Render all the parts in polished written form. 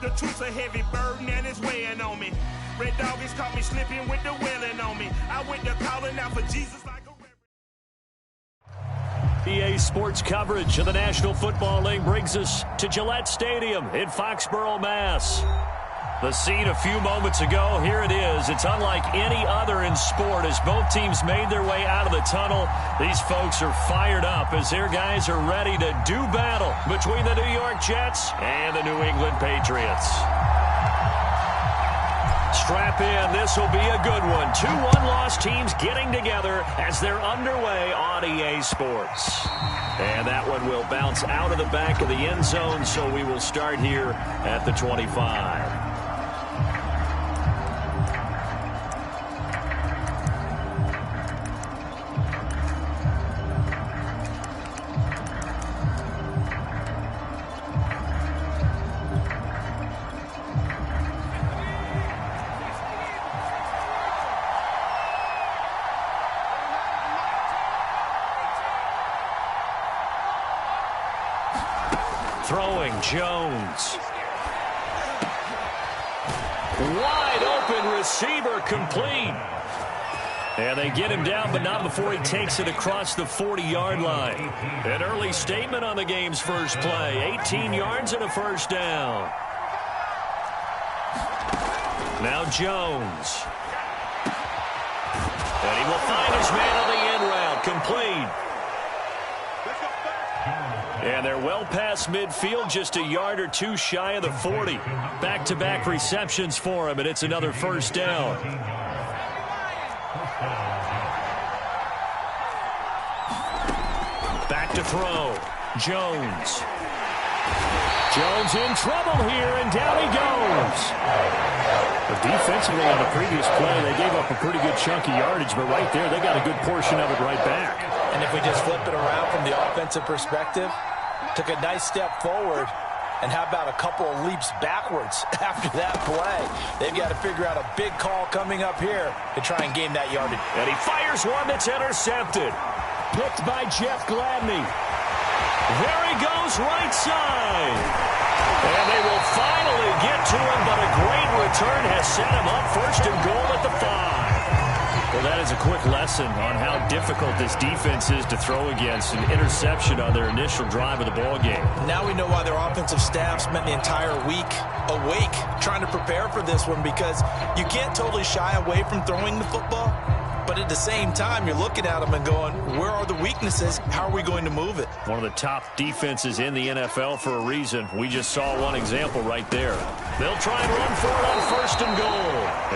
The truth's a heavy burden and it's weighing on me. Red Doggies caught me slipping with the wailing on me. I went to calling out for Jesus like a EA Sports coverage of the National Football League brings us to Gillette Stadium in Foxborough, Mass. The scene a few moments ago, here it is. It's unlike any other in sport as both teams made their way out of the tunnel. These folks are fired up as their guys are ready to do battle between the New York Jets and the New England Patriots. Strap in, this will be a good one. 2 one-loss teams getting together as they're underway on EA Sports. And that one will bounce out of the back of the end zone, so we will start here at the 25. Throwing Jones. Wide open receiver complete. And they get him down, but not before he takes it across the 40-yard line. An early statement on the game's first play. 18 yards and a first down. Now Jones. And he will find his man on the end route. Complete. And they're well past midfield, just a yard or two shy of the 40. Back-to-back receptions for him, and it's another first down. Back to throw. Jones. Jones in trouble here, and down he goes. Defensively on the previous play, they gave up a pretty good chunk of yardage, but right there, they got a good portion of it right back. And if we just flip it around from the offensive perspective, took a nice step forward, and how about a couple of leaps backwards after that play? They've got to figure out a big call coming up here to try and gain that yardage. And he fires one that's intercepted. Picked by Jeff Gladney. There he goes, right side. And they will finally get to him, but a great return has set him up first and goal at the 5. Well, that is a quick lesson on how difficult this defense is to throw against. An interception on their initial drive of the ball game. Now we know why their offensive staff spent the entire week awake trying to prepare for this one, because you can't totally shy away from throwing the football. But at the same time, you're looking at them and going, where are the weaknesses? How are we going to move it? One of the top defenses in the NFL for a reason. We just saw one example right there. They'll try and run for it on first and goal.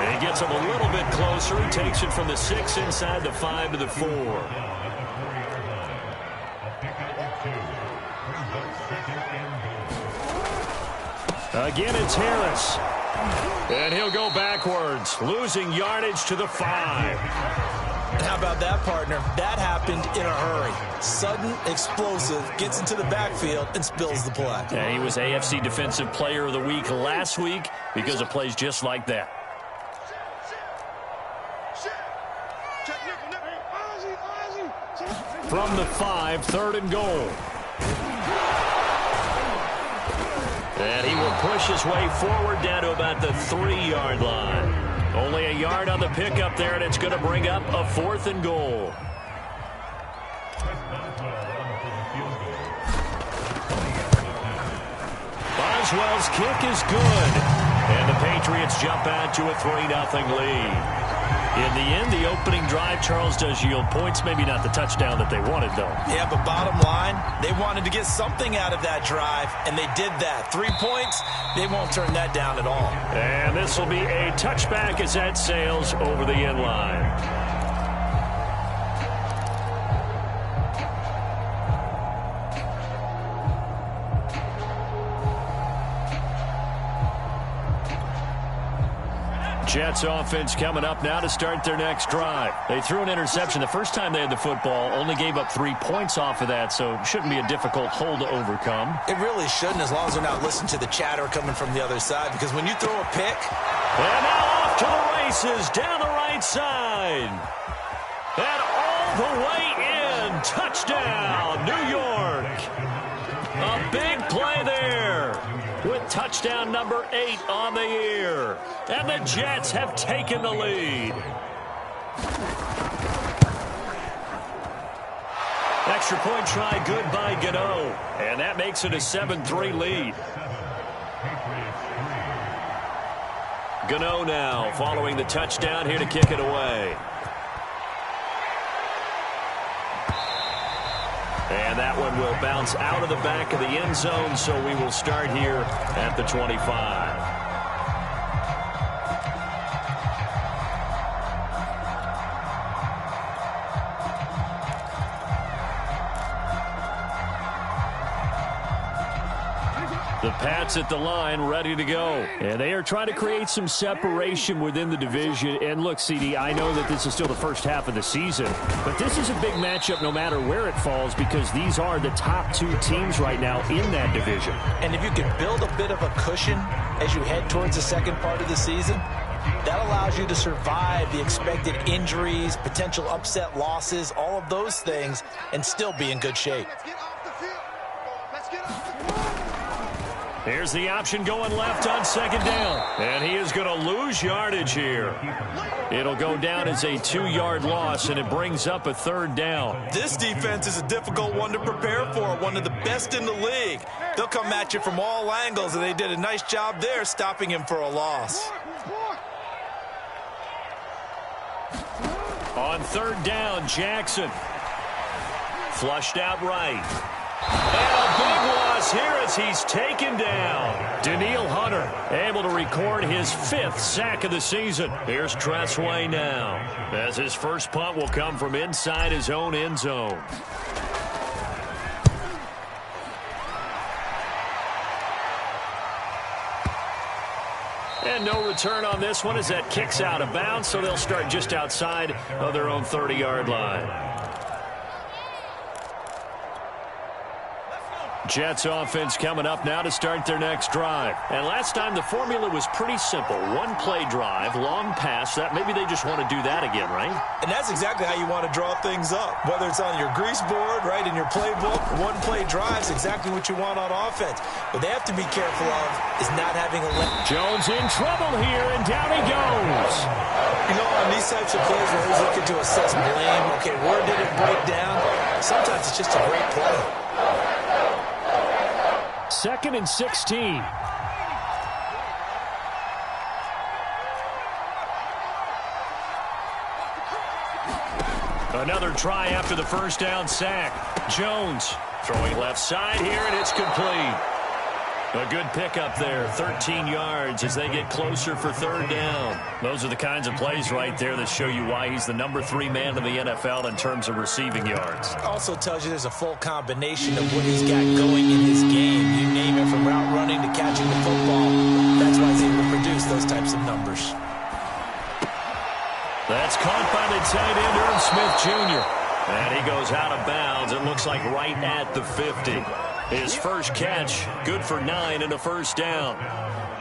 And he gets them a little bit closer. He takes it from the 6 inside the 5 to the 4. Again, it's Harris. And he'll go backwards, losing yardage to the 5. And how about that, partner? That happened in a hurry. Sudden, explosive, gets into the backfield and spills the play. Yeah, he was AFC Defensive Player of the Week last week because of plays just like that. From the 5, 3rd and goal. And he will push his way forward down to about the 3-yard line. Only a yard on the pickup there, and it's going to bring up a 4th and goal. Boswell's kick is good. And the Patriots jump out to a 3-0 lead. In the end, the opening drive, Charles, does yield points. Maybe not the touchdown that they wanted, though. Yeah, but bottom line, they wanted to get something out of that drive, and they did that. 3 points, they won't turn that down at all. And this will be a touchback as that sails over the end line. Jets offense coming up now to start their next drive. They threw an interception the first time they had the football, only gave up 3 points off of that, so it shouldn't be a difficult hole to overcome. It really shouldn't, as long as they're not listening to the chatter coming from the other side, because when you throw a pick... And now off to the races, down the right side. And all the way in. Touchdown, New York. A big play there with touchdown. touchdown number 8 on the year. And the Jets have taken the lead. Extra point try good by Gano. And that makes it a 7-3 lead. Gano now following the touchdown here to kick it away. And that one will bounce out of the back of the end zone, so we will start here at the 25. The Pats at the line, ready to go. And they are trying to create some separation within the division. And look, CD, I know that this is still the first half of the season, but this is a big matchup no matter where it falls because these are the top 2 teams right now in that division. And if you can build a bit of a cushion as you head towards the second part of the season, that allows you to survive the expected injuries, potential upset losses, all of those things, and still be in good shape. Here's the option going left on second down. And he is going to lose yardage here. It'll go down as a 2-yard loss, and it brings up a 3rd down. This defense is a difficult one to prepare for, one of the best in the league. They'll come at you from all angles, and they did a nice job there stopping him for a loss. On 3rd down, Jackson. Flushed out right. And a big loss here as he's taken down. Daniil Hunter able to record his 5th sack of the season. Here's Tressway now, as his first punt will come from inside his own end zone. And no return on this one as that kicks out of bounds, so they'll start just outside of their own 30-yard line. Jets offense coming up now to start their next drive. And last time the formula was pretty simple. 1-play drive, long pass. That maybe they just want to do that again, right? And that's exactly how you want to draw things up. Whether it's on your grease board, right, in your playbook, 1-play drive is exactly what you want on offense. What they have to be careful of is not having a Jones in trouble here, and down he goes. You know, on these types of plays, we're always looking to assess blame. Okay, where did it break down? Sometimes it's just a great play. 2nd and 16. Another try after the first down sack. Jones throwing left side here, and it's complete. A good pickup there, 13 yards as they get closer for 3rd down. Those are the kinds of plays right there that show you why he's the number 3 man in the NFL in terms of receiving yards. Also tells you there's a full combination of what he's got going in his game. You name it, from route running to catching the football. That's why he's able to produce those types of numbers. That's caught by the tight end, Irv Smith Jr. And he goes out of bounds. It looks like right at the 50. His first catch, good for 9 and a first down.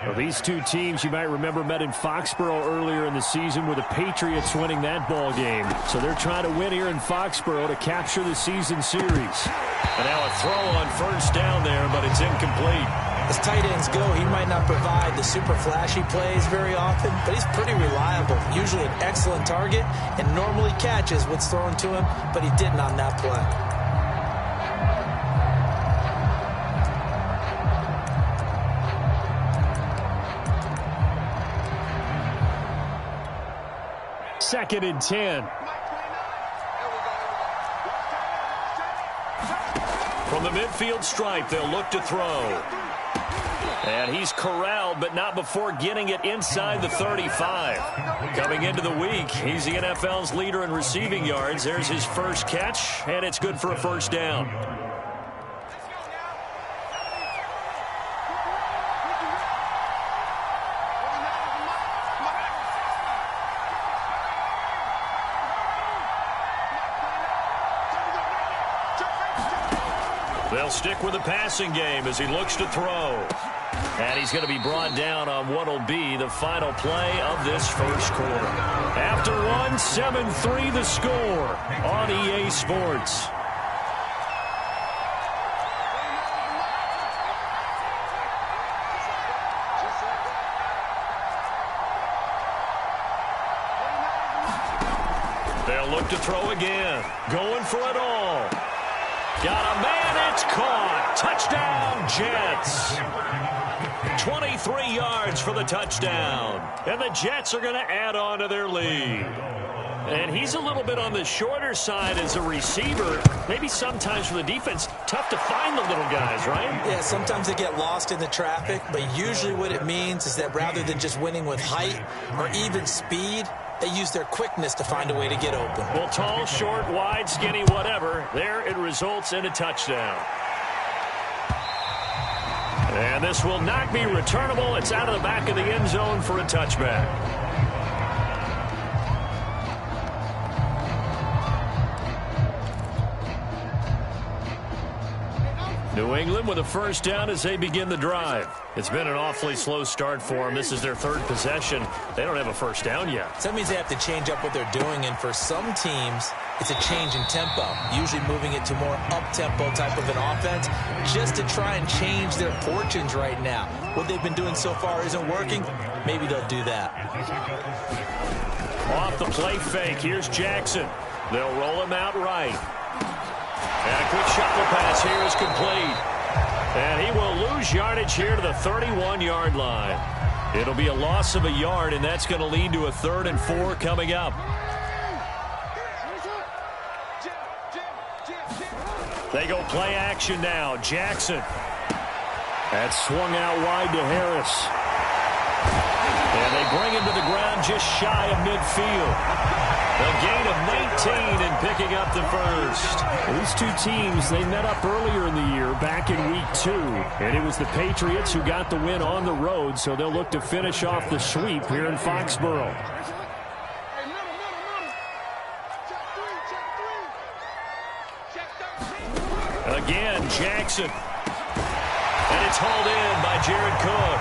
Well, these 2 teams, you might remember, met in Foxborough earlier in the season with the Patriots winning that ball game. So they're trying to win here in Foxborough to capture the season series. And now a throw on first down there, but it's incomplete. As tight ends go, he might not provide the super flashy plays very often, but he's pretty reliable. Usually an excellent target and normally catches what's thrown to him, but he didn't on that play. Second and 10. From the midfield stripe, they'll look to throw. And he's corralled, but not before getting it inside the 35. Coming into the week, he's the NFL's leader in receiving yards. There's his first catch, and it's good for a first down. They'll stick with the passing game as he looks to throw. And he's going to be brought down on what will be the final play of this first quarter. After one, 7-3 the score on EA Sports. They'll look to throw again. Going for it all. Got a man, it's caught. Touchdown, Jets. 23 yards for the touchdown. And the Jets are going to add on to their lead. And he's a little bit on the shorter side as a receiver. Maybe sometimes for the defense, tough to find the little guys, right? Yeah, sometimes they get lost in the traffic, but usually what it means is that rather than just winning with height or even speed, they use their quickness to find a way to get open. Well, tall, short, wide, skinny, whatever. There it results in a touchdown. And this will not be returnable. It's out of the back of the end zone for a touchback. New England with a first down as they begin the drive. It's been an awfully slow start for them. This is their third possession. They don't have a first down yet. So that means they have to change up what they're doing, and for some teams, it's a change in tempo, usually moving it to more up-tempo type of an offense just to try and change their fortunes right now. What they've been doing so far isn't working. Maybe they'll do that. Off the play fake, here's Jackson. They'll roll him out right. And a quick shuffle pass here is complete. And he will lose yardage here to the 31-yard line. It'll be a loss of a yard, and that's going to lead to a 3rd and 4 coming up. They go play action now. Jackson. That's swung out wide to Harris. And they bring him to the ground just shy of midfield. A gain of 19 and picking up the first. These two teams, they met up earlier in the year back in week 2. And it was the Patriots who got the win on the road, so they'll look to finish off the sweep here in Foxborough. Again, Jackson. And it's hauled in by Jared Cook.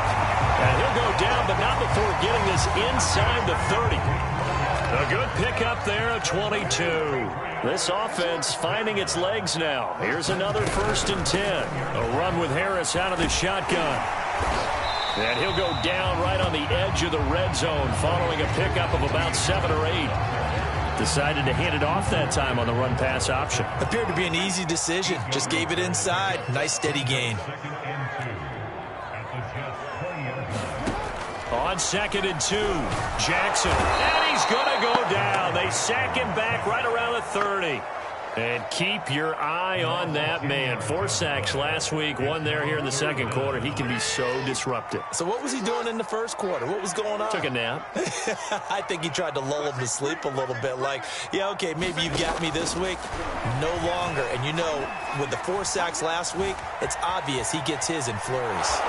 And he'll go down, but not before getting this inside the 30. A good pickup there at 22. This offense finding its legs now. Here's another 1st and 10. A run with Harris out of the shotgun. And he'll go down right on the edge of the red zone following a pickup of about 7 or 8. Decided to hand it off that time on the run-pass option. Appeared to be an easy decision. Just gave it inside. Nice steady gain. On 2nd and 2, Jackson. And he's going to go down. They sack him back right around the 30. And keep your eye on that man. 4 sacks last week, 1 there here in the second quarter. He can be so disruptive. So what was he doing in the first quarter? What was going on? Took a nap. I think he tried to lull him to sleep a little bit. Like, yeah, okay, maybe you got me this week. No longer. And you know, with the 4 sacks last week, it's obvious he gets his in flurries.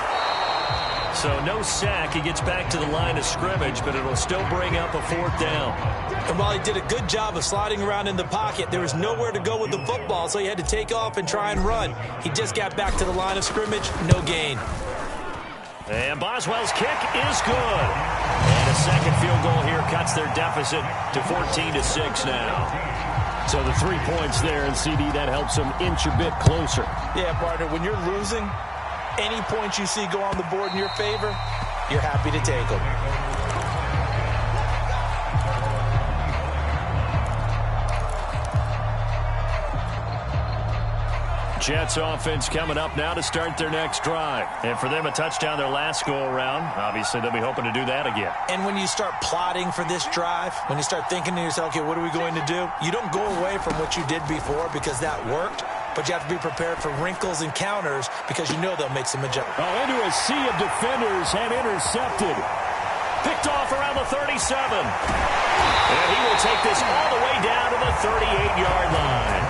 So no sack. He gets back to the line of scrimmage, but it'll still bring up a 4th down. And while he did a good job of sliding around in the pocket, there was nowhere to go with the football, so he had to take off and try and run. He just got back to the line of scrimmage, no gain. And Boswell's kick is good. And a second field goal here cuts their deficit to 14-6 now. So the 3 points there, and CD, that helps them inch a bit closer. Yeah, partner, when you're losing, any points you see go on the board in your favor, you're happy to take them. Jets offense coming up now to start their next drive. And for them, a touchdown their last go-around. Obviously, they'll be hoping to do that again. And when you start plotting for this drive, when you start thinking to yourself, okay, what are we going to do? You don't go away from what you did before because that worked. But you have to be prepared for wrinkles and counters because you know they'll make some adjustments. Oh, into a sea of defenders and intercepted. Picked off around the 37. And he will take this all the way down to the 38-yard line.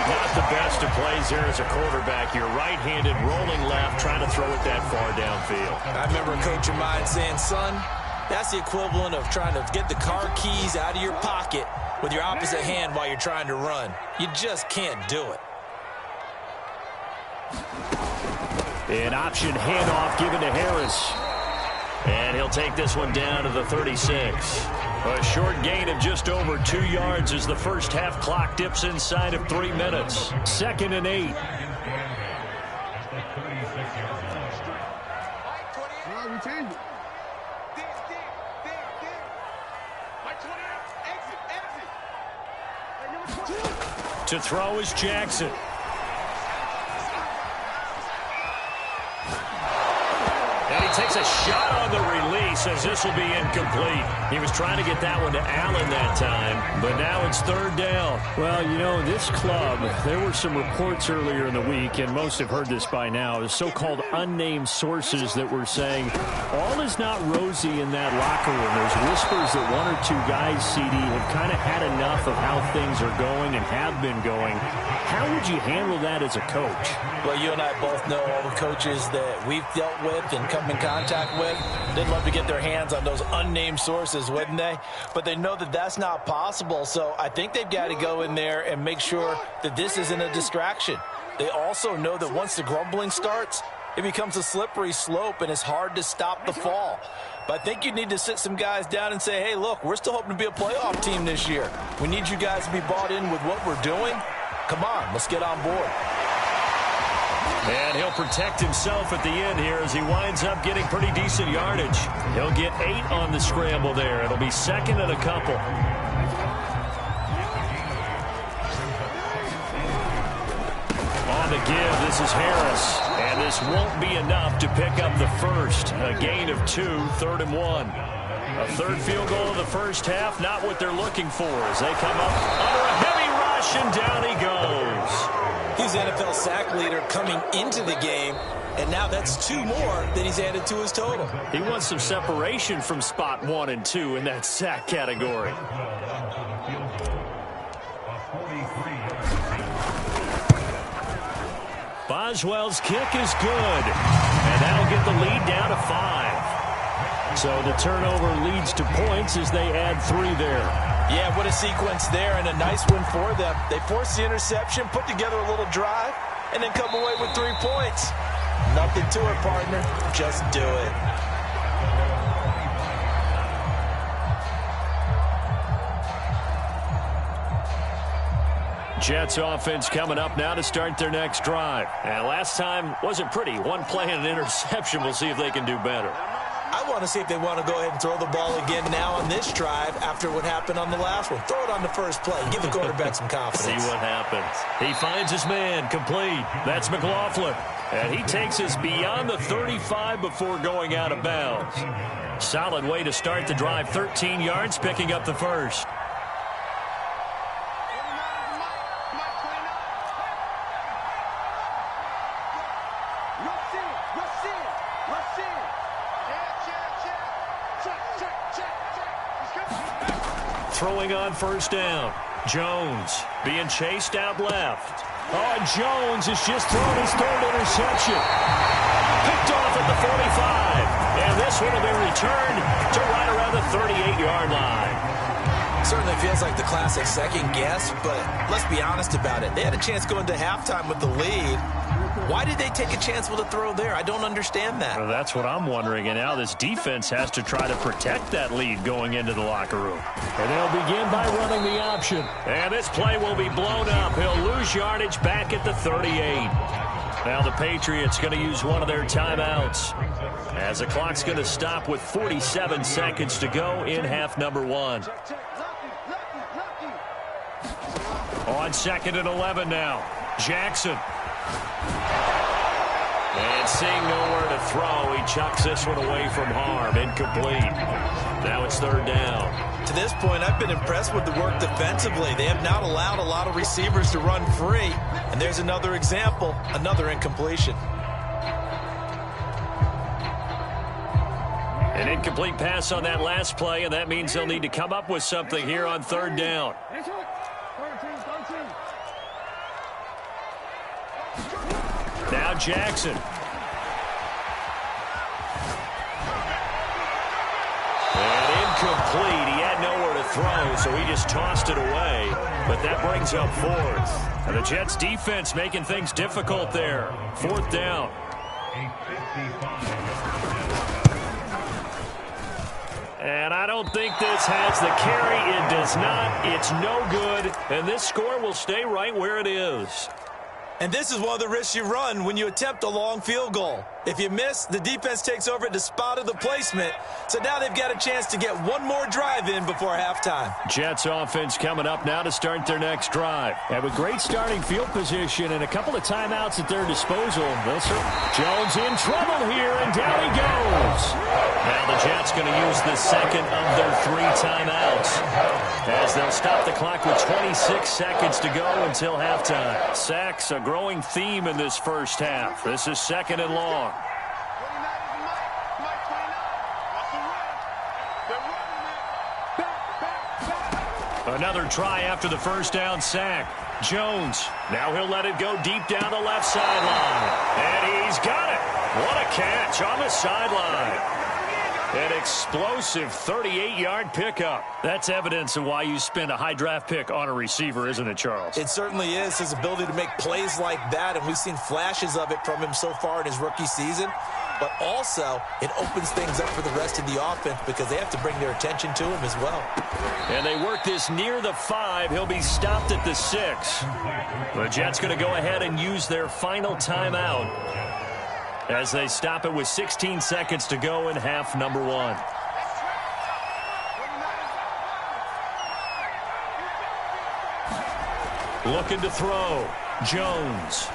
Not the best of plays there as a quarterback. You're right-handed, rolling left, trying to throw it that far downfield. I remember a coach of mine saying, son, that's the equivalent of trying to get the car keys out of your pocket with your opposite hand while you're trying to run. You just can't do it. An option handoff given to Harris. And he'll take this one down to the 36. A short gain of just over 2 yards as the first half clock dips inside of 3 minutes. 2nd and 8. To throw is Jackson. And he takes a shot on the release as this will be incomplete. He was trying to get that one to Allen that time, but now it's third down. Well, you know, this club, there were some reports earlier in the week, and most have heard this by now, the so-called unnamed sources that were saying all is not rosy in that locker room. There's whispers that one or two guys, CD, have kind of had enough of how things are going and have been going. How would you handle that as a coach? Well, you and I both know all the coaches that we've dealt with and come in contact with. They'd love to get their hands on those unnamed sources, wouldn't they? But they know that that's not possible, so I think they've got to go in there and make sure that this isn't a distraction. They also know that once the grumbling starts, it becomes a slippery slope and it's hard to stop the fall. But I think you need to sit some guys down and say, hey, look, we're still hoping to be a playoff team this year. We need you guys to be bought in with what we're doing. Come on, let's get on board. And he'll protect himself at the end here as he winds up getting pretty decent yardage. He'll get 8 on the scramble there. It'll be second and a couple. On the give, this is Harris. And this won't be enough to pick up the first. A gain of 2, 3rd and 1. A third field goal in the first half, not what they're looking for as they come up under a heavy rush, and down he goes. He's the NFL sack leader coming into the game, and now that's 2 more that he's added to his total. He wants some separation from spot 1 and 2 in that sack category. Boswell's kick is good, and that'll get the lead down to 5. So the turnover leads to points as they add 3 there. Yeah, what a sequence there, and a nice one for them. They force the interception, put together a little drive, and then come away with 3 points. Nothing to it, partner. Just do it. Jets offense coming up now to start their next drive. And last time wasn't pretty. 1 play and an interception. We'll see if they can do better. I want to see if they want to go ahead and throw the ball again now on this drive after what happened on the last one. Throw it on the first play. Give the quarterback some confidence. See what happens. He finds his man complete. That's McLaughlin. And he takes us beyond the 35 before going out of bounds. Solid way to start the drive. 13 yards, picking up the first. Throwing on first down. Jones being chased out left. Oh, and Jones has just thrown his 3rd interception. Picked off at the 45. And this one will be returned to right around the 38-yard line. Certainly feels like the classic second guess, but let's be honest about it. They had a chance going to halftime with the lead. Why did they take a chance with a throw there? I don't understand that. Well, that's what I'm wondering. And now this defense has to try to protect that lead going into the locker room. And they'll begin by running the option. And this play will be blown up. He'll lose yardage back at the 38. Now the Patriots going to use one of their timeouts, as the clock's going to stop with 47 seconds to go in half number 1. On 2nd and 11 now. Jackson. And seeing nowhere to throw, he chucks this one away from harm. Incomplete. Now it's 3rd down. To this point, I've been impressed with the work defensively. They have not allowed a lot of receivers to run free. And there's another example, another incompletion. An incomplete pass on that last play, and that means they'll need to come up with something here on 3rd down. Now Jackson. And incomplete. He had nowhere to throw, so he just tossed it away. But that brings up 4th. And the Jets defense making things difficult there. 4th down. And I don't think this has the carry. It does not. It's no good. And this score will stay right where it is. And this is one of the risks you run when you attempt a long field goal. If you miss, the defense takes over at the spot of the placement. So now they've got a chance to get one more drive in before halftime. Jets offense coming up now to start their next drive. And with great starting field position and a couple of timeouts at their disposal, Jones in trouble here, and down he goes. Now the Jets going to use the second of their 3 timeouts as they'll stop the clock with 26 seconds to go until halftime. Sacks, a growing theme in this first half. This is 2nd and long. Another try after the first down sack. Jones, now he'll let it go deep down the left sideline. And he's got it. What a catch on the sideline. An explosive 38-yard pickup. That's evidence of why you spend a high draft pick on a receiver, isn't it, Charles? It certainly is, his ability to make plays like that, and we've seen flashes of it from him so far in his rookie season. But also, it opens things up for the rest of the offense because they have to bring their attention to him as well. And they work this near the 5. He'll be stopped at the 6. The Jets going to go ahead and use their final timeout as they stop it with 16 seconds to go in half number 1. Looking to throw. Jones.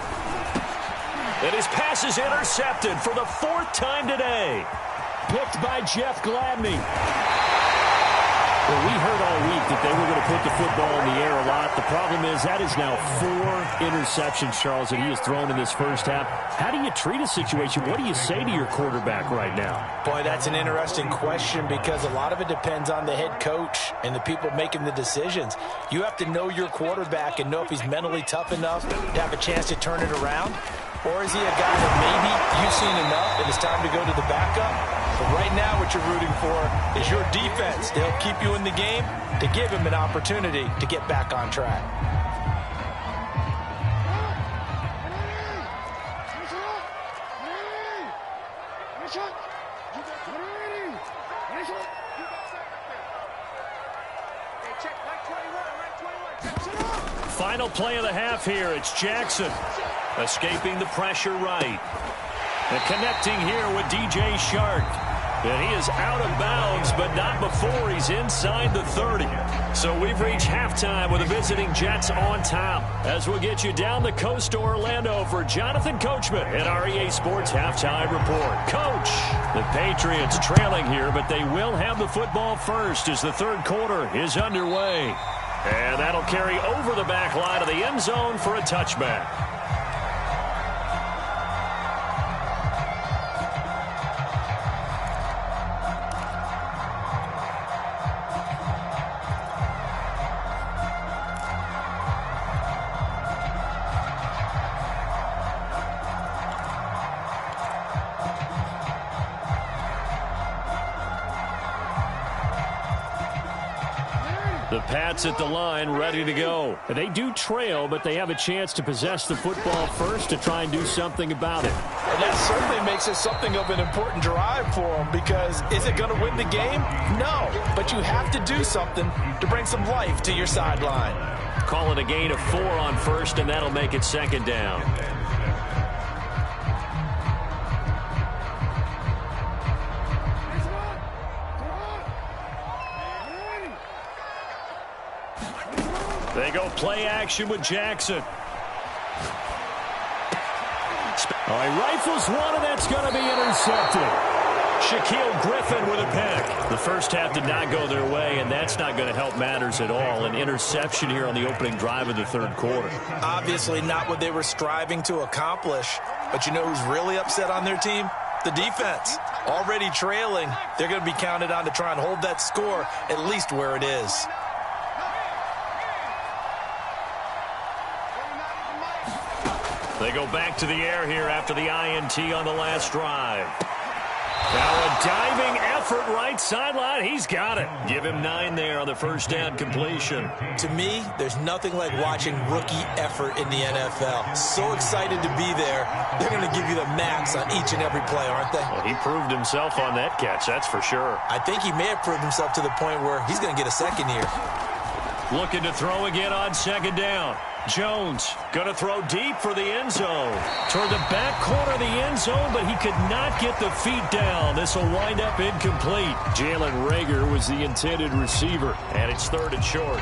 And his pass is intercepted for the 4th time today. Picked by Jeff Gladney. Well, we heard all week that they were going to put the football in the air a lot. The problem is that is now 4 interceptions, Charles, that he has thrown in this first half. How do you treat a situation? What do you say to your quarterback right now? Boy, that's an interesting question because a lot of it depends on the head coach and the people making the decisions. You have to know your quarterback and know if he's mentally tough enough to have a chance to turn it around. Or is he a guy that maybe you've seen enough and it's time to go to the backup? But right now what you're rooting for is your defense to help keep you in the game, to give him an opportunity to get back on track. Final play of the half here. It's Jackson escaping the pressure right. And connecting here with DJ Shark. And he is out of bounds, but not before he's inside the 30. So we've reached halftime with the visiting Jets on top. As we'll get you down the coast to Orlando for Jonathan Coachman at our EA Sports Halftime Report. Coach, the Patriots trailing here, but they will have the football first as the 3rd quarter is underway. And that'll carry over the back line of the end zone for a touchback. The Pats at the line, ready to go. They do trail, but they have a chance to possess the football first to try and do something about it. And that certainly makes it something of an important drive for them because is it going to win the game? No, but you have to do something to bring some life to your sideline. Call it a gain of 4 on first, and that'll make it 2nd down. They go play action with Jackson. He rifles one, and that's going to be intercepted. Shaquille Griffin with a pick. The first half did not go their way, and that's not going to help matters at all. An interception here on the opening drive of the 3rd quarter. Obviously not what they were striving to accomplish, but you know who's really upset on their team? The defense. Already trailing, they're going to be counted on to try and hold that score at least where it is. They go back to the air here after the INT on the last drive. Now a diving effort right sideline. He's got it. Give him 9 there on the first down completion. To me, there's nothing like watching rookie effort in the NFL. So excited to be there. They're going to give you the max on each and every play, aren't they? Well, he proved himself on that catch, that's for sure. I think he may have proved himself to the point where he's going to get a second here. Looking to throw again on 2nd down. Jones going to throw deep for the end zone. Toward the back corner of the end zone, but he could not get the feet down. This will wind up incomplete. Jalen Reagor was the intended receiver, and it's 3rd and short.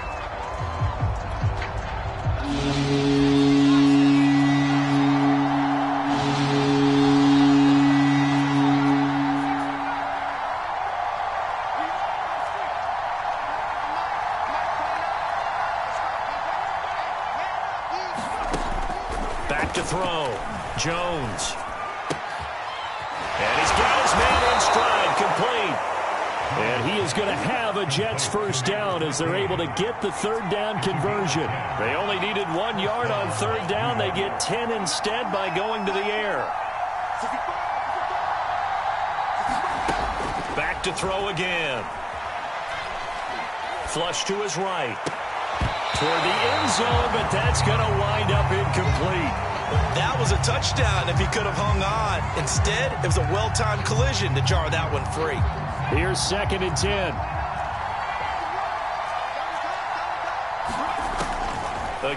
Back to throw. Jones. And he's got his man in stride, complete. And he is going to have a Jets first down as they're able to get the 3rd down conversion. They only needed 1 yard on 3rd down. They get 10 instead by going to the air. Back to throw again. Flush to his right. Toward the end zone, but that's going to wind up incomplete. That was a touchdown if he could have hung on. Instead, it was a well-timed collision to jar that one free. Here's 2nd and 10.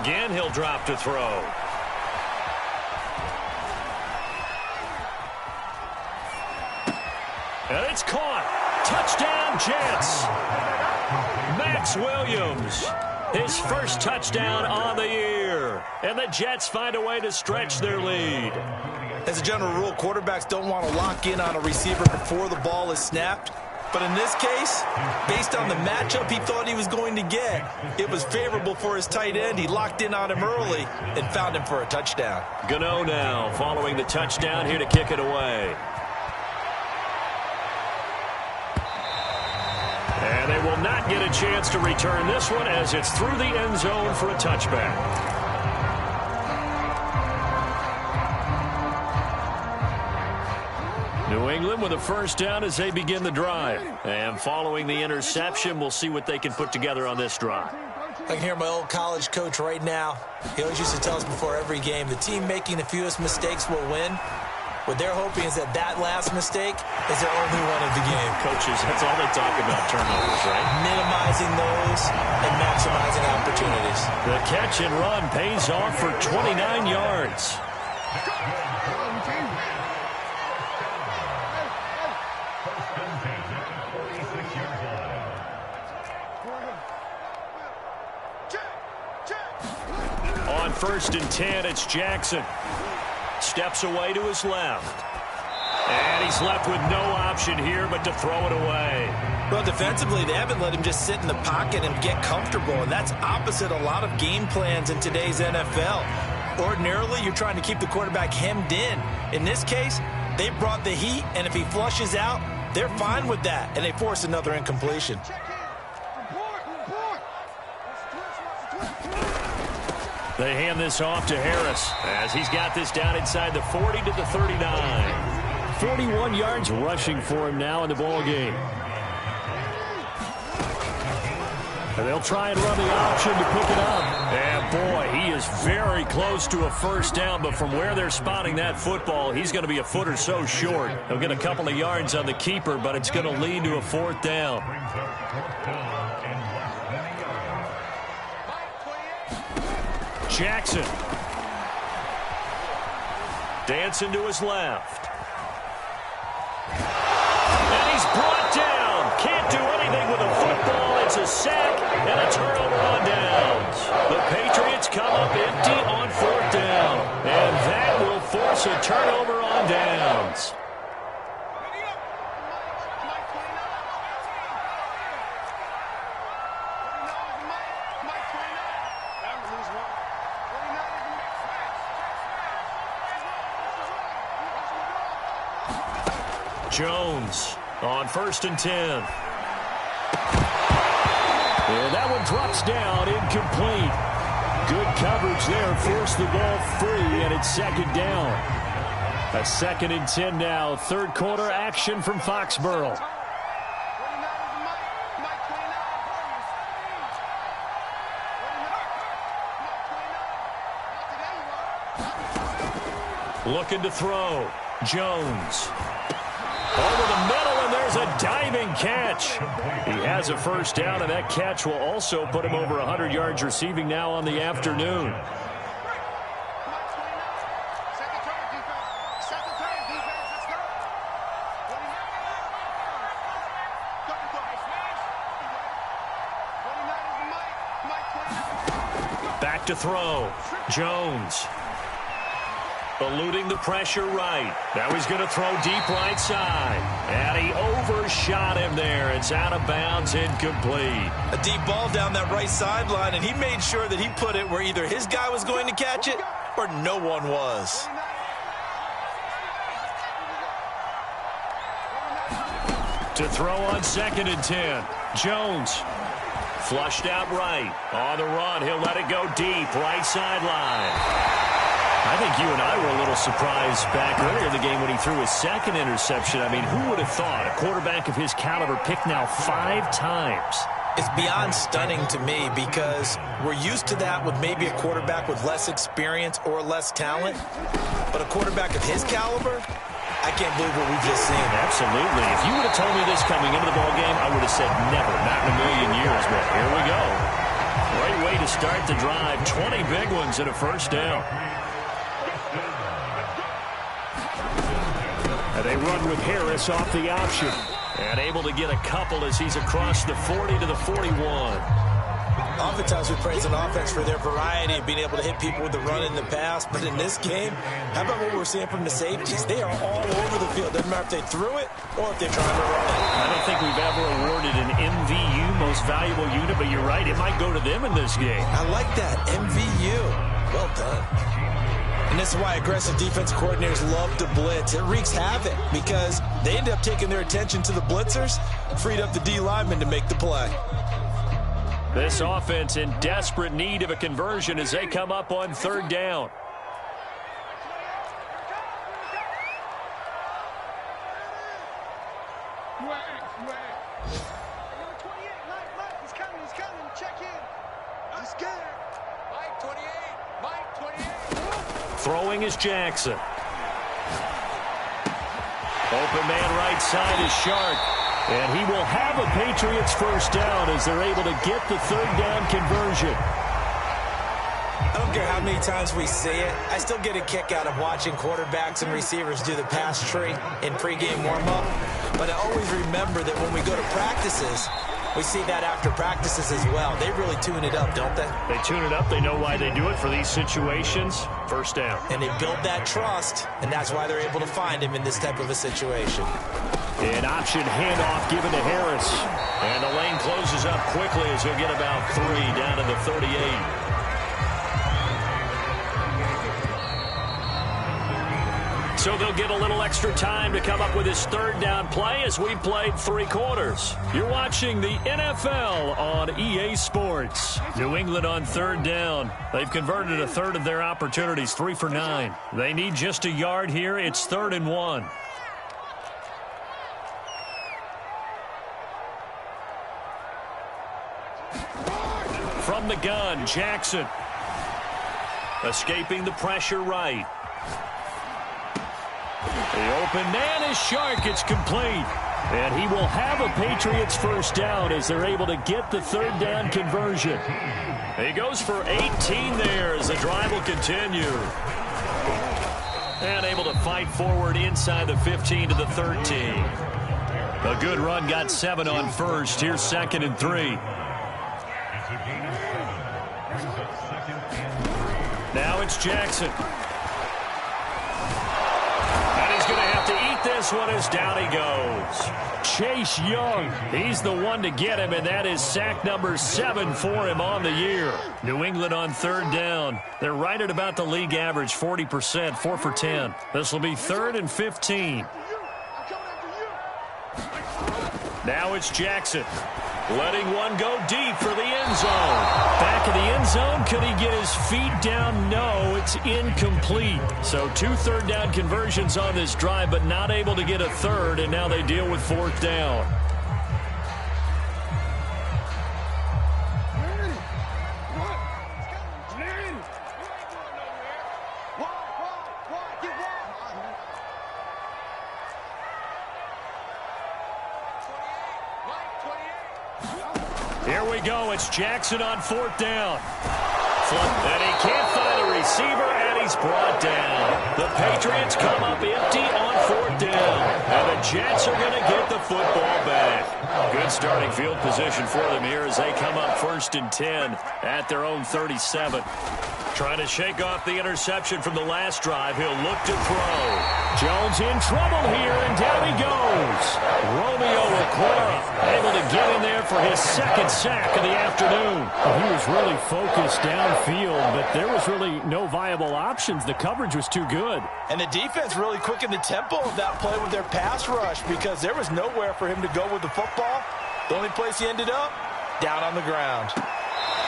Again, he'll drop to throw. And it's caught. Touchdown, Jets. Max Williams. His first touchdown on the year. And the Jets find a way to stretch their lead. As a general rule, quarterbacks don't want to lock in on a receiver before the ball is snapped. But in this case, based on the matchup he thought he was going to get, it was favorable for his tight end. He locked in on him early and found him for a touchdown. Gano now following the touchdown here to kick it away. And they will not get a chance to return this one as it's through the end zone for a touchback. New England with a first down as they begin the drive. And following the interception, we'll see what they can put together on this drive. I can hear my old college coach right now. He always used to tell us before every game, the team making the fewest mistakes will win. What they're hoping is that that last mistake is their only one of the game. Coaches, that's all they talk about, turnovers, right? Minimizing those and maximizing opportunities. The catch and run pays off for 29 yards. On 1st and 10, it's Jackson. Steps away to his left. And he's left with no option here but to throw it away. Well, defensively, they haven't let him just sit in the pocket and get comfortable, and that's opposite a lot of game plans in today's NFL. Ordinarily, you're trying to keep the quarterback hemmed in. In this case, they brought the heat, and if he flushes out, they're fine with that, and they force another incompletion. They hand this off to Harris as he's got this down inside the 40 to the 39. 41 yards rushing for him now in the ball game. And they'll try and run the option to pick it up. And boy, he is very close to a first down, but from where they're spotting that football, he's going to be a foot or so short. He'll get a couple of yards on the keeper, but it's going to lead to a 4th down. Jackson. Dancing to his left. And he's brought down. Can't do anything with a football. It's a sack and a turnover on downs. The Patriots come up empty on 4th down. And that will force a turnover on downs. Jones on 1st and 10. And that one drops down, incomplete. Good coverage there, forced the ball free, and it's 2nd down. A 2nd and 10 now, 3rd quarter action from Foxborough. Looking to throw. Jones. Over the middle, and there's a diving long catch. He has a first down, and that catch will also put him over 100 yards receiving now on the afternoon. Back to throw. Jones. Eluding the pressure right. Now he's going to throw deep right side. And he overshot him there. It's out of bounds, incomplete. A deep ball down that right sideline, and he made sure that he put it where either his guy was going to catch it or no one was. To throw on 2nd and 10. Jones. Flushed out right. On the run, he'll let it go deep. Right sideline. I think you and I were a little surprised back earlier in the game when he threw his 2nd interception. I mean, who would have thought a quarterback of his caliber picked now 5 times? It's beyond stunning to me because we're used to that with maybe a quarterback with less experience or less talent. But a quarterback of his caliber, I can't believe what we've just seen. Absolutely. If you would have told me this coming into the ballgame, I would have said never, not in a million years. But here we go. Great way to start the drive. 20 big ones and a first down. And they run with Harris off the option. And able to get a couple as he's across the 40 to the 41. Oftentimes we praise an offense for their variety of being able to hit people with the run in the pass. But in this game, how about what we're seeing from the safeties? They are all over the field. Doesn't matter if they threw it or if they're trying to run it. I don't think we've ever awarded an MVU, most valuable unit, but you're right, it might go to them in this game. I like that, MVU. Well done. And this is why aggressive defense coordinators love to blitz. It wreaks havoc because they end up taking their attention to the blitzers, freed up the D linemen to make the play. This offense in desperate need of a conversion as they come up on 3rd down. Throwing is Jackson. Open man right side is Shark. And he will have a Patriots first down as they're able to get the 3rd down conversion. I don't care how many times we see it. I still get a kick out of watching quarterbacks and receivers do the pass tree in pregame warm-up. But I always remember that when we go to practices, we see that after practices as well. They really tune it up, don't they? They tune it up. They know why they do it for these situations. First down. And they build that trust, and that's why they're able to find him in this type of a situation. An option handoff given to Harris. And the lane closes up quickly as he'll get about 3 down to the 38. So they'll get a little extra time to come up with his 3rd down play as we played 3 quarters. You're watching the NFL on EA Sports. New England on 3rd down. They've converted a 1/3 of their opportunities, 3 for 9. They need just a yard here. It's 3rd and 1. From the gun, Jackson. Escaping the pressure right. The open man is Shark. It's complete. And he will have a Patriots first down as they're able to get the 3rd down conversion. He goes for 18 there as the drive will continue. And able to fight forward inside the 15 to the 13. A good run, got 7 on first. Here's 2nd and 3. Now it's Jackson. And he's going to have to eat this one as down he goes. Chase Young, he's the one to get him, and that is sack number 7 for him on the year. New England on 3rd down. They're right at about the league average, 40%, 4 for 10. This will be 3rd and 15. Now it's Jackson. Letting one go deep for the end zone. Back of the end zone. Could he get his feet down? No, it's incomplete. So 2 3rd down conversions on this drive, but not able to get a 3rd, and now they deal with 4th down. Here we go. It's Jackson on 4th down. And he can't find a receiver, and he's brought down. The Patriots come up empty on 4th down. And the Jets are going to get the football back. Good starting field position for them here as they come up 1st and 10 at their own 37. Trying to shake off the interception from the last drive. He'll look to throw. Jones in trouble here, and down he goes. Romeo Okwara able to get in there for his 2nd sack of the afternoon. He was really focused downfield, but there was really no viable options. The coverage was too good. And the defense really quickened the tempo of that play with their pass rush because there was nowhere for him to go with the football. The only place he ended up, down on the ground.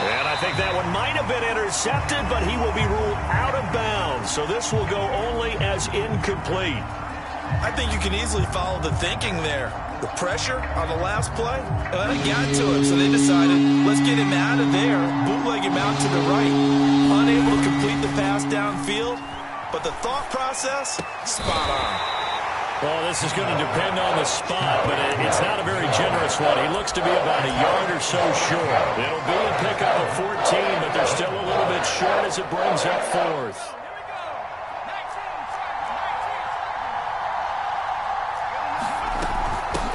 And I think that one might have been intercepted, but he will be ruled out of bounds. So this will go only as incomplete. I think you can easily follow the thinking there. The pressure on the last play, it got to him. So they decided, let's get him out of there, bootleg him out to the right. Unable to complete the pass downfield, but the thought process, spot on. Well, this is going to depend on the spot, but it's not a very generous one. He looks to be about a yard or so short. It'll be a pickup of 14, but they're still a little bit short as it brings up 4th.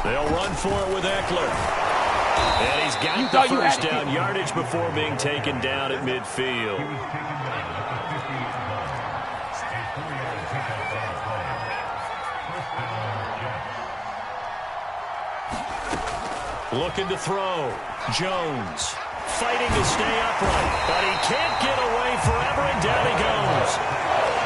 They'll run for it with Eckler. And he's got the first down yardage before being taken down at midfield. Looking to throw. Jones fighting to stay upright, but he can't get away forever, and down he goes.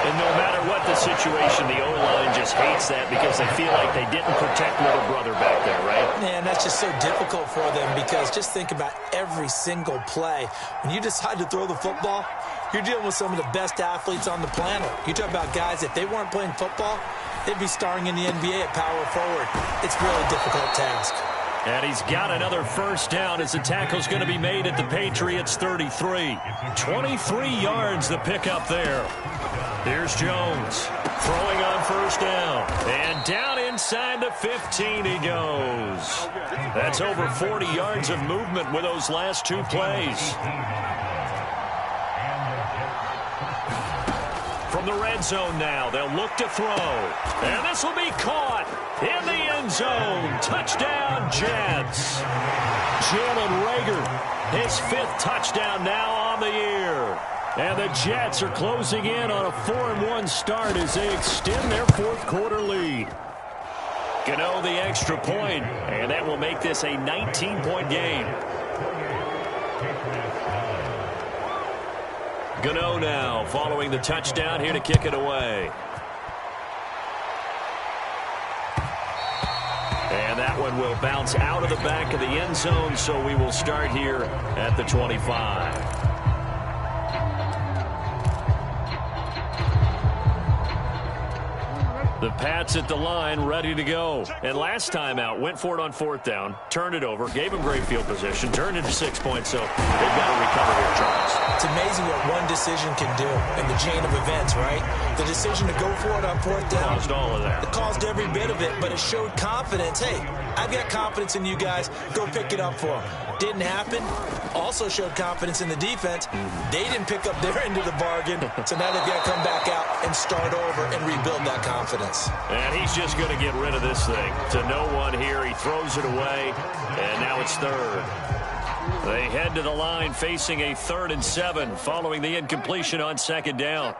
And no matter what the situation, the O-line just hates that because they feel like they didn't protect little brother back there, right? Man, that's just so difficult for them because just think about every single play. When you decide to throw the football, you're dealing with some of the best athletes on the planet. You talk about guys, if they weren't playing football, they'd be starring in the NBA at power forward. It's a really difficult task. And he's got another first down as the tackle's going to be made at the Patriots' 33. 23 yards the pickup there. Here's Jones throwing on first down. And down inside the 15 he goes. That's over 40 yards of movement with those last 2 plays. From the red zone now, they'll look to throw. And this will be caught in the end zone. Touchdown, Jets. Jalen Reagor, his 5th touchdown now on the year. And the Jets are closing in on a 4-1 start as they extend their 4th quarter lead. Gano the extra point, and that will make this a 19-point game. Gano now following the touchdown here to kick it away. And that one will bounce out of the back of the end zone, so we will start here at the 25. The Pats at the line, ready to go. And last time out, went for it on 4th down, turned it over, gave him great field position, turned into 6 points, so they've got to recover here, Charles. It's amazing what one decision can do in the chain of events, right? The decision to go for it on 4th down. Caused all of that. It caused every bit of it, but it showed confidence. Hey, I've got confidence in you guys. Go pick it up for them. Didn't happen. Also showed confidence in the defense. They didn't pick up their end of the bargain, so now they've got to come back out and start over and rebuild that confidence. And he's just going to get rid of this thing. To no one here. He throws it away, and now it's 3rd. They head to the line facing a 3rd and 7 following the incompletion on 2nd down.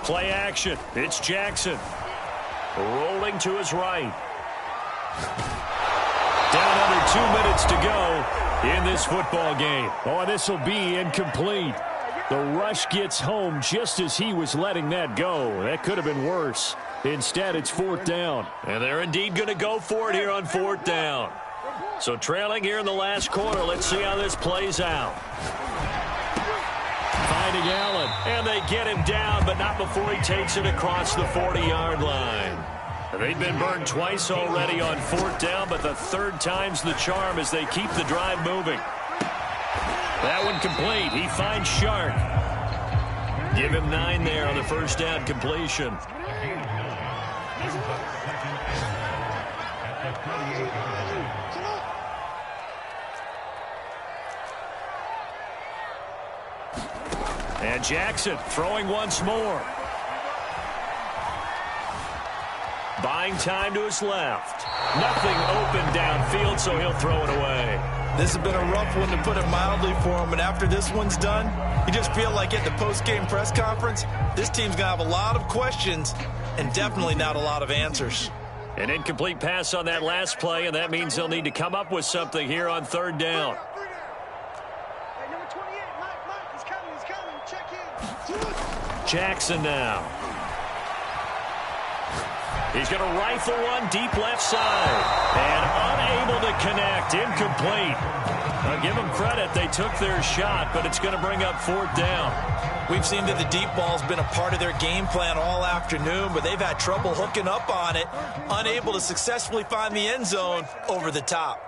Play action. It's Jackson. Rolling to his right. Down under 2 minutes to go in this football game. Oh, this will be incomplete. The rush gets home just as he was letting that go. That could have been worse. Instead, it's 4th down. And they're indeed going to go for it here on 4th down. So trailing here in the last quarter. Let's see how this plays out. Finding Allen. And they get him down, but not before he takes it across the 40-yard line. They've been burned twice already on 4th down, but the 3rd time's the charm as they keep the drive moving. That one complete. He finds Shark. Give him 9 there on the first down completion. And Jackson throwing once more. Buying time to his left. Nothing open downfield, so he'll throw it away. This has been a rough one, to put it mildly, for him. And after this one's done, you just feel like at the post-game press conference, this team's going to have a lot of questions and definitely not a lot of answers. An incomplete pass on that last play, and that means they'll need to come up with something here on third down. Jackson now. He's going to rifle one deep left side. And unable to connect. Incomplete. I'll give them credit. They took their shot, but it's going to bring up fourth down. We've seen that the deep ball's been a part of their game plan all afternoon, but they've had trouble hooking up on it, unable to successfully find the end zone over the top.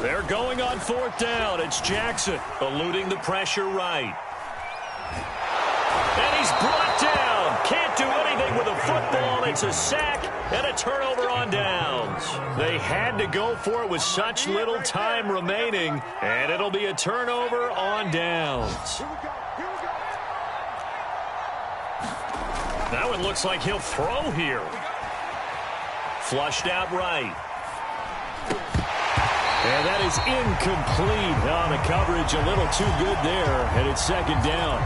They're going on fourth down. It's Jackson eluding the pressure right. And he's brought down. Can't do anything with a football. It's a sack and a turnover on downs. They had to go for it with such little time remaining, and it'll be a turnover on downs. That one looks like he'll throw here. Flushed out right. And that is incomplete. On the coverage, a little too good there, and it's second down.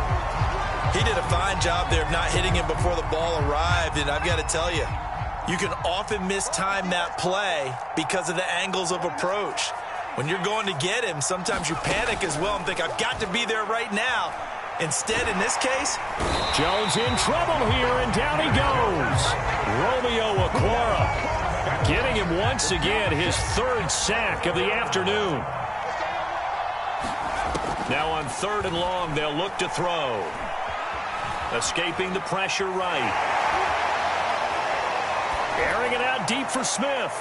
He did a fine job there of not hitting him before the ball arrived, and I've got to tell you, you can often mistime that play because of the angles of approach. When you're going to get him, sometimes you panic as well and think, I've got to be there right now. Instead, in this case, Jones in trouble here, and down he goes. Romeo Okwara getting him once again, his third sack of the afternoon. Now on third and long, they'll look to throw. Escaping the pressure right. Airing it out deep for Smith.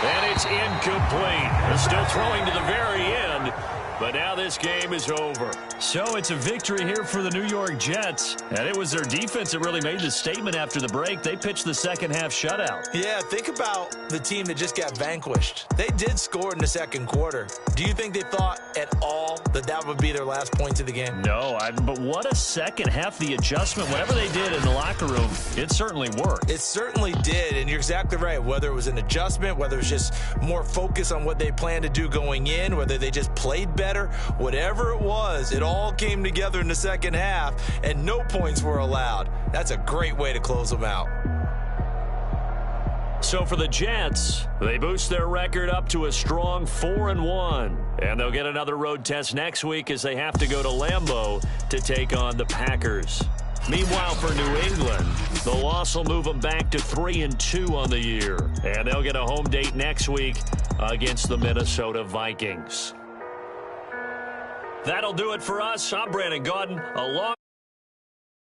And it's incomplete. They're still throwing to the very end. But now this game is over. So it's a victory here for the New York Jets. And it was their defense that really made the statement after the break. They pitched the second half shutout. Yeah, think about the team that just got vanquished. They did score in the second quarter. Do you think they thought at all that that would be their last points of the game? No, but what a second half. The adjustment, whatever they did in the locker room, it certainly worked. It certainly did, and you're exactly right. Whether it was an adjustment, whether it was just more focus on what they planned to do going in, whether they just played better, whatever it was, it all came together in the second half, and no points were allowed. That's a great way to close them out. So for the Jets, they boost their record up to a strong 4-1. And they'll get another road test next week as they have to go to Lambeau to take on the Packers. Meanwhile, for New England, the loss will move them back to 3-2 on the year. And they'll get a home date next week against the Minnesota Vikings. That'll do it for us. I'm Brandon Gaudin, along